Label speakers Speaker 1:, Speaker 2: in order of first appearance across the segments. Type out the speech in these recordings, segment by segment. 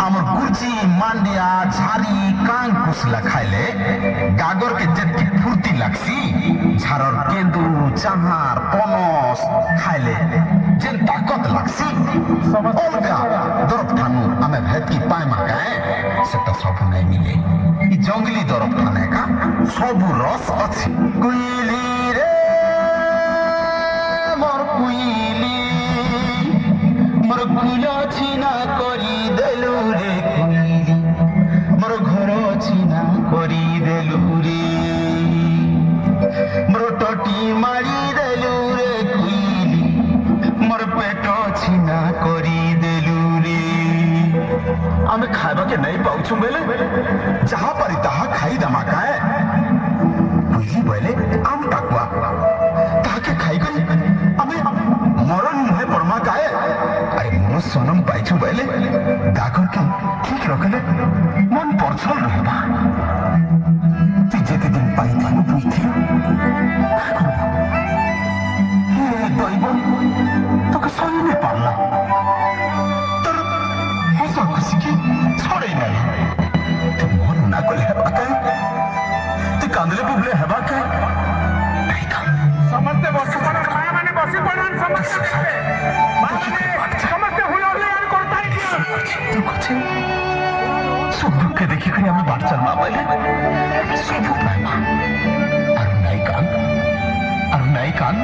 Speaker 1: আমার কুচি মান্ডিয়া ঝাড়ি কান কুসলা খাইলে গাগর কে যেতকি ফুর্তি লাগছি ঝাড়র কেন্দু চাহার পনস খাইলে যেন তাকত লাগছি অলগা দরব ঠানু আমি ভেতকি পায় মাকায় সেটা সব নাই মিলে ই জঙ্গলি দরব ঠানে কা সবু রস আছে কুইলি রে মোর কুইলি মোর কুল ছিনা করি দেলু রে কুইলি মোর ঘর ছিনা করি দেলু রে মোর টটি মারি দেলু রে কুইলি মোর পেট ছিনা করি দেলু রে আমি খাইবাকে নাই পাউছু বেলে যাহা পারি তাহা খাই দামাকায় কুইলি বলে আম টাকুয়া তাহাকে খাই গই আমি মরণ মুহে পড়মা কায়ে আরে মোর সনম পাইছু বলে গাগরকে ঠিক রখলে মন পরছল রহবা তুই যেতে দিন পাইথানু বুঝিল হে দৈব তোকে সহিনে পারলাম তোর হস খুশিকে ছড়ে নাই তুই মন না করলে হেবা কায়ে তুই কাঁদলে বুবলে হেবা কায়ে
Speaker 2: समझते बसी पड़न माया माने बसी पड़न समझते समझते हुलो यार करता ही क्या
Speaker 1: तू कुछ सब दुख के देखी करी हमें बात चल मां बोले सब भाई मां अरु नहीं कान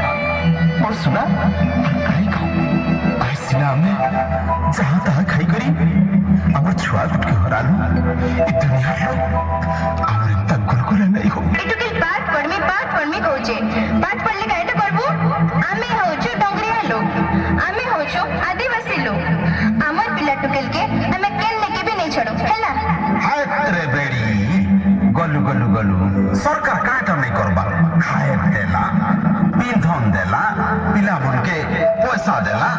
Speaker 1: और सुना नहीं कान ऐसिना में जहां तहां खाई करी আমার ছুয়া গুটকে হরালু এই দুনিয়ার লোক আমার ইন্তা গুলগুলা নাই हो
Speaker 3: এটুকে পাঠ পড়মি কହୁଛେ পাঠ পড়লে কাইটা করবো আমি হଉଛୁ ଡଙ୍ଗରିଆ ଲୋକ ଆମେ ହଉଛୁ ଆଦିବାସୀ ଲୋକ ଆମର ପିଲା ଟୁକେଲକେ ଆମେ କେନ୍ ନେକେ ବି ନେଇ ଛଡୁ ହେଲା
Speaker 1: ହାତରେ ବେଡି ଗଲୁ ଗଲୁ ଗଲୁ ସରକାର କାଟା ନାଇଁ କରବା ଖାଏ ଦେଲା ପିନ୍ଧନ ଦେଲା ପିଲାମନକେ ପଇସା ଦେଲା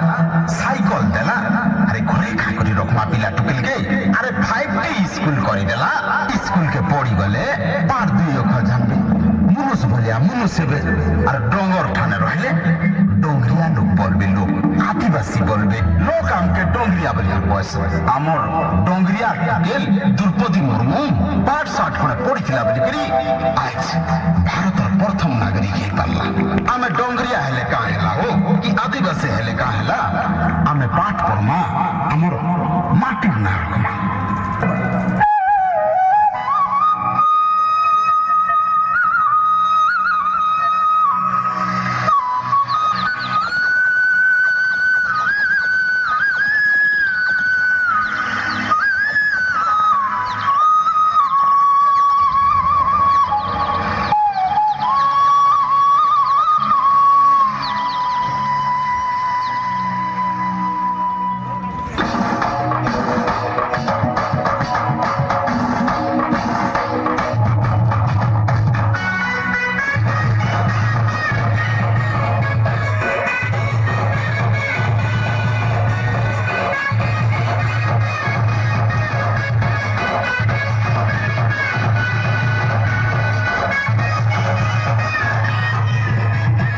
Speaker 1: ସାଇକେଲ ଦେଲା আরে ঘরে খাই করে রকমা পিলা টুকেলকে আরে 5টি স্কুল করে দেলা স্কুলকে পড়ি গলে পার দুই অক্ষর জানবে মুনুষ বলিয়া মুনুষ হবে আর ডঙ্গর ঠানে রইলে ডঙ্গরিয়া লোক বলবে লোক আদিবাসী বলবে লোক আমকে ডঙ্গরিয়া বলিয়া বয়স আমার ডঙ্গরিয়া টুকেল দ্রৌপদী মুর্মু পাঠ সাঠ করে পড়িছিলা বলি করি আজ ভারতের প্রথম নাগরিক হয়ে পারলা আমি ডঙ্গরিয়া হেলে কা হেলা হো কি আদিবাসী হেলে কা হেলা আমি পাঠ পড়মা আমার মাটির না রকমা